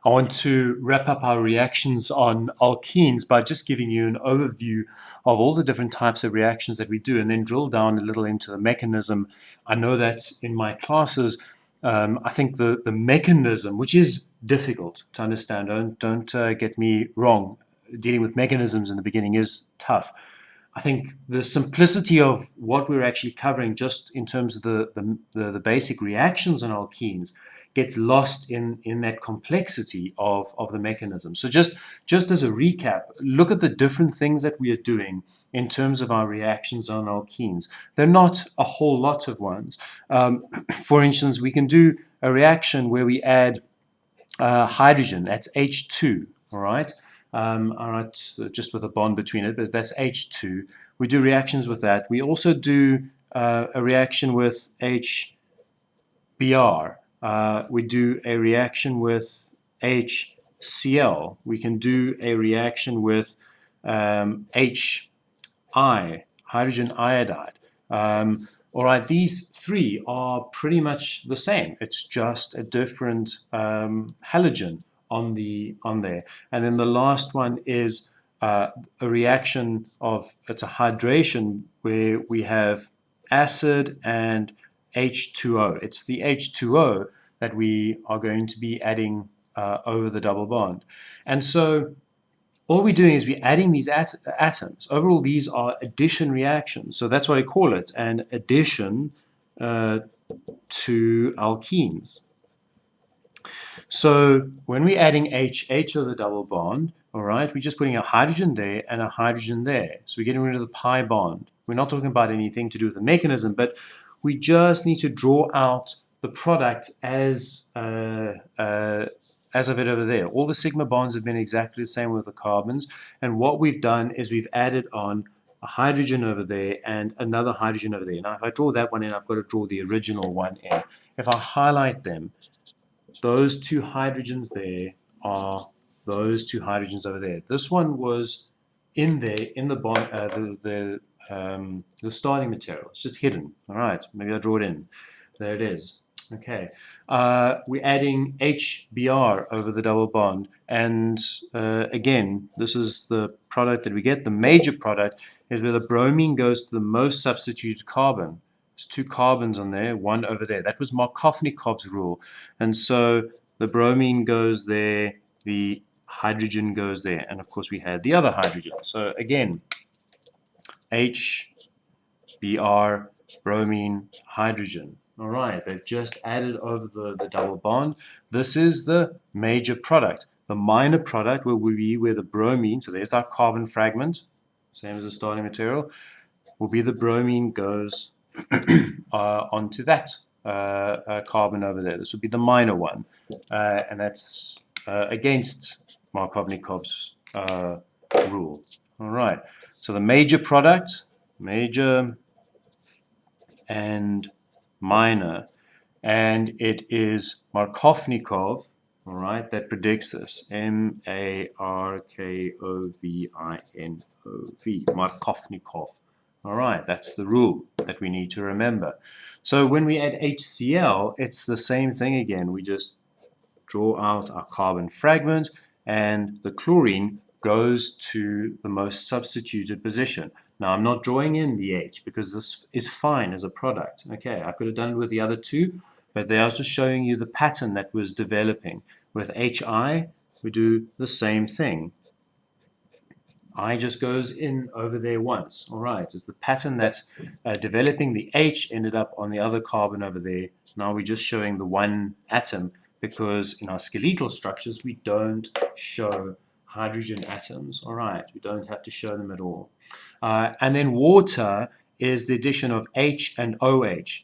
I want to wrap up our reactions on alkenes by just giving you an overview of all the different types of reactions that we do, and then drill down a little into the mechanism. I know that in my classes, I think the mechanism, which is difficult to understand, don't get me wrong, dealing with mechanisms in the beginning is tough. I think the simplicity of what we're actually covering, just in terms of the basic reactions on alkenes, gets lost in that complexity of the mechanism. So just as a recap, look at the different things that we are doing in terms of our reactions on alkenes. They're not a whole lot of ones. For instance, we can do a reaction where we add hydrogen, that's H2, all right? All right, so just with a bond between it, but that's H2. We do reactions with that. We also do a reaction with HBr. We do a reaction with HCl. We can do a reaction with HI, hydrogen iodide. All right, these three are pretty much the same. It's just a different halogen on there. And then the last one is a reaction of, it's a hydration where we have acid and H2O. It's the H2O that we are going to be adding over the double bond. And so all we're doing is we're adding these atoms. Overall, these are addition reactions. So that's why I call it an addition to alkenes. So when we're adding H over the double bond, all right, we're just putting a hydrogen there and a hydrogen there. So we're getting rid of the pi bond. We're not talking about anything to do with the mechanism, but we just need to draw out the product as of it over there. All the sigma bonds have been exactly the same with the carbons, and what we've done is we've added on a hydrogen over there and another hydrogen over there. Now if I draw that one in, I've got to draw the original one in. If I highlight them, those two hydrogens there are those two hydrogens over there. This one was in there in the bond, the starting material. It's just hidden. All right, maybe I'll draw it in. There it is. Okay, we're adding HBr over the double bond, and again, this is the product that we get. The major product is where the bromine goes to the most substituted carbon. There's two carbons on there, one over there. That was Markovnikov's rule, and so the bromine goes there, the hydrogen goes there, and of course we had the other hydrogen. So again, HBr, bromine, hydrogen. All right, they've just added over the double bond. This is the major product. The minor product will be where the bromine, so there's our carbon fragment, same as the starting material, will be the bromine goes onto that carbon over there. This would be the minor one, and that's against Markovnikov's rule. All right, so the major product, major and minor, and it is Markovnikov, all right, that predicts this. Markovnov, Markovnikov. All right, that's the rule that we need to remember. So when we add HCl, it's the same thing again. We just draw out our carbon fragment, and the chlorine goes to the most substituted position. Now, I'm not drawing in the H because this is fine as a product. Okay, I could have done it with the other two, but there I was just showing you the pattern that was developing. With HI, we do the same thing. I just goes in over there once. All right, it's the pattern that's developing. The H ended up on the other carbon over there. Now we're just showing the one atom because in our skeletal structures, we don't show hydrogen atoms. All right, we don't have to show them at all. And then water is the addition of H and OH.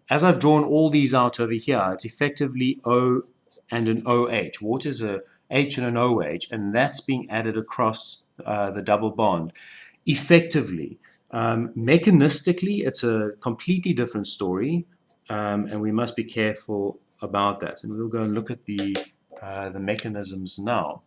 As I've drawn all these out over here, it's effectively O and an OH. Water is a H and an OH, and that's being added across the double bond. Effectively, mechanistically, it's a completely different story, and we must be careful about that. And we'll go and look at the mechanisms now.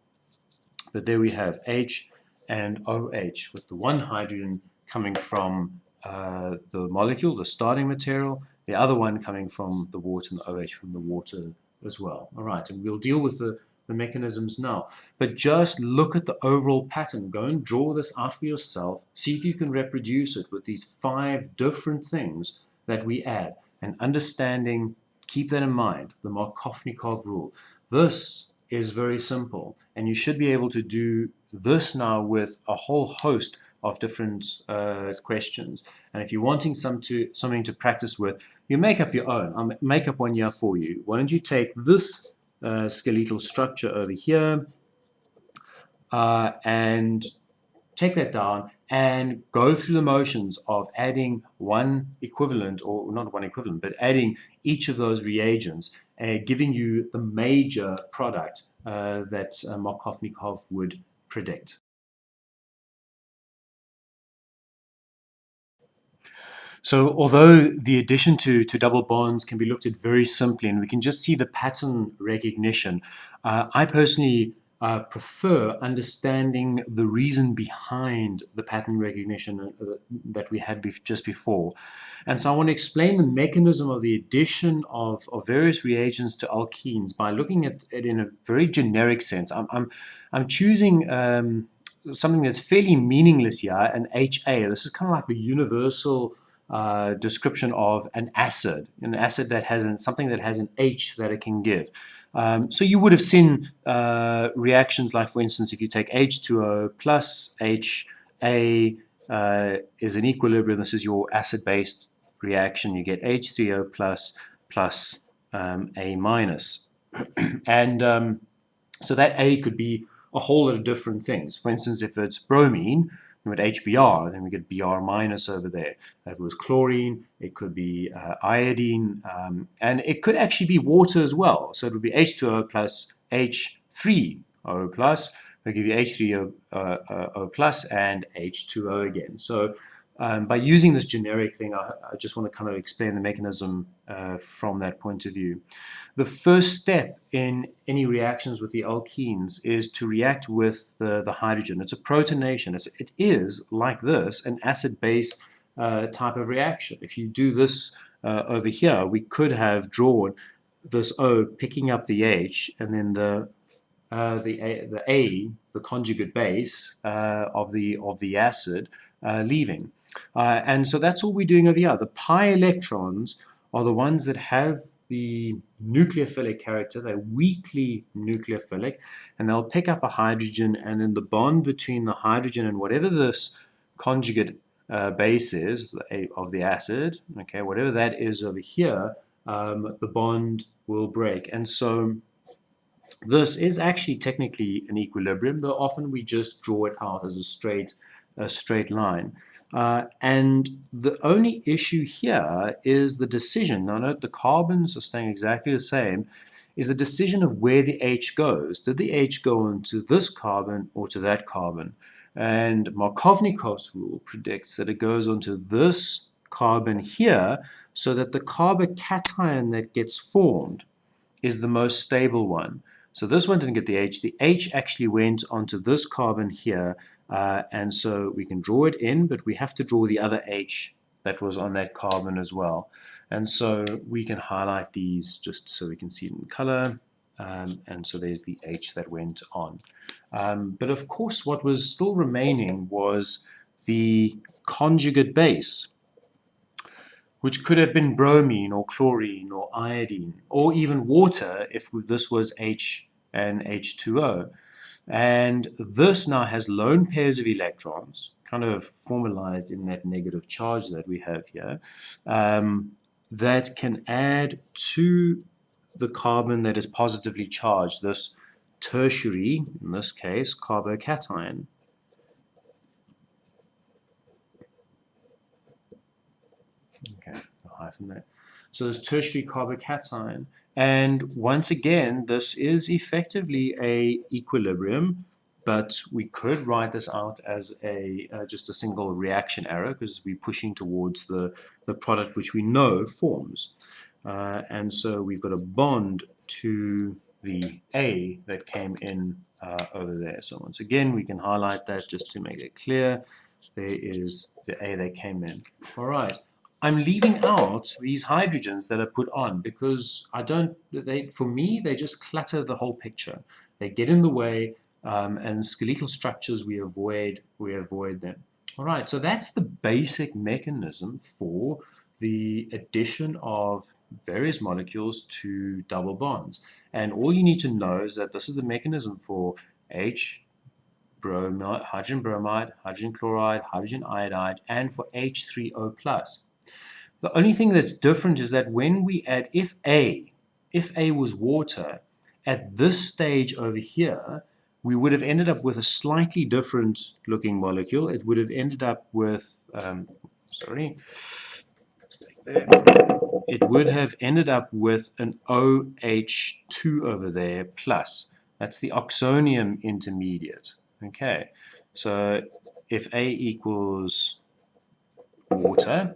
But there we have H and OH with the one hydrogen coming from the molecule, the starting material, the other one coming from the water, and the OH from the water as well. All right, and we'll deal with the the mechanisms now. But just look at the overall pattern. Go and draw this out for yourself. See if you can reproduce it with these 5 different things that we add. And understanding, keep that in mind, the Markovnikov rule. This is very simple, and you should be able to do this now with a whole host of different questions. And if you're wanting something to practice with, you make up your own. I'll make up one here for you. Why don't you take this skeletal structure over here and take that down and go through the motions of adding one equivalent, or not one equivalent, but adding each of those reagents and giving you the major product that Markovnikov would predict. So although the addition to double bonds can be looked at very simply, and we can just see the pattern recognition, I personally prefer understanding the reason behind the pattern recognition that we had just before. And so I want to explain the mechanism of the addition of various reagents to alkenes by looking at it in a very generic sense. I'm choosing something that's fairly meaningless here, an HA. This is kind of like the universal description of an acid that has something that has an H that it can give. So you would have seen reactions like, for instance, if you take H2O plus HA is an equilibrium. This is your acid-based reaction. You get H3O plus A minus. And so that A could be a whole lot of different things. For instance, if it's bromine, we get HBr, then we get Br minus over there. If it was chlorine, it could be iodine, and it could actually be water as well. So it would be H2O plus H3O plus. They'll give you H3O plus and H2O again. So by using this generic thing, I just want to kind of explain the mechanism from that point of view. The first step in any reactions with the alkenes is to react with the hydrogen. It's a protonation. It is, like this, an acid-base type of reaction. If you do this over here, we could have drawn this O picking up the H, and then the A, the conjugate base of the acid, leaving. And so that's all we're doing over here. The pi electrons are the ones that have the nucleophilic character. They're weakly nucleophilic, and they'll pick up a hydrogen, and then the bond between the hydrogen and whatever this conjugate base is of the acid, okay, whatever that is over here, the bond will break. And so this is actually technically an equilibrium, though often we just draw it out as a straight line. And the only issue here is the decision. Now note the carbons are staying exactly the same, is the decision of where the H goes. Did the H go onto this carbon or to that carbon? And Markovnikov's rule predicts that it goes onto this carbon here, so that the carbocation that gets formed is the most stable one. So this one didn't get the H. The H actually went onto this carbon here, and so we can draw it in, but we have to draw the other H that was on that carbon as well. And so we can highlight these just so we can see it in color. And so there's the H that went on. But of course, what was still remaining was the conjugate base, which could have been bromine or chlorine or iodine, or even water if this was H and H2O. And this now has lone pairs of electrons, kind of formalized in that negative charge that we have here, that can add to the carbon that is positively charged, this tertiary, in this case, carbocation. Okay, a hyphen there. So this tertiary carbocation, and once again, this is effectively a equilibrium, but we could write this out as just a single reaction arrow because we're pushing towards the product which we know forms. And so we've got a bond to the A that came in over there. So once again, we can highlight that just to make it clear. There is the A that came in. All right. I'm leaving out these hydrogens that are put on because for me, they just clutter the whole picture. They get in the way, and skeletal structures, we avoid them. All right, so that's the basic mechanism for the addition of various molecules to double bonds. And all you need to know is that this is the mechanism for H bromide, hydrogen chloride, hydrogen iodide, and for H3O+. The only thing that's different is that when we add, if A was water, at this stage over here, we would have ended up with a slightly different looking molecule. It would have ended up with, it would have ended up with an OH2 over there plus. That's the oxonium intermediate. Okay, so if A equals water,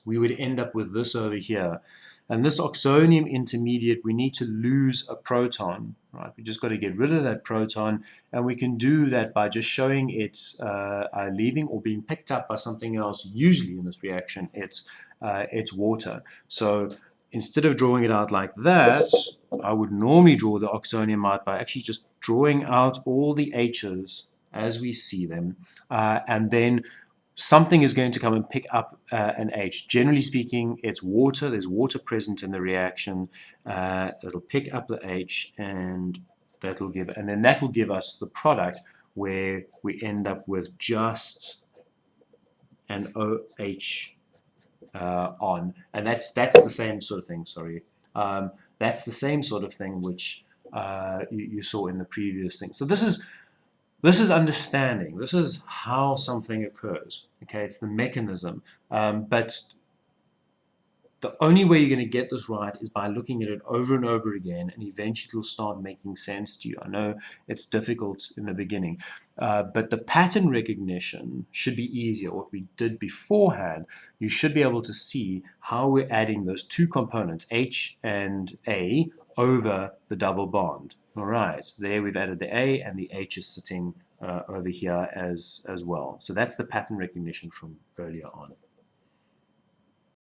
we would end up with this over here. And this oxonium intermediate, we need to lose a proton, right? We just got to get rid of that proton, and we can do that by just showing it's leaving or being picked up by something else. Usually in this reaction, it's water. So instead of drawing it out like that, I would normally draw the oxonium out by actually just drawing out all the H's as we see them, and then something is going to come and pick up an H. Generally speaking, it's water. There's water present in the reaction. It'll pick up the H, and that will give us the product where we end up with just an OH on, and that's the same sort of thing. Sorry, that's the same sort of thing which you saw in the previous thing. So this is understanding. This is how something occurs. Okay, it's the mechanism. But the only way you're going to get this right is by looking at it over and over again, and eventually it'll start making sense to you. I know it's difficult in the beginning, but the pattern recognition should be easier. What we did beforehand, you should be able to see how we're adding those two components, H and A, over the double bond. All right, there we've added the A, and the H is sitting over here as well. So that's the pattern recognition from earlier on.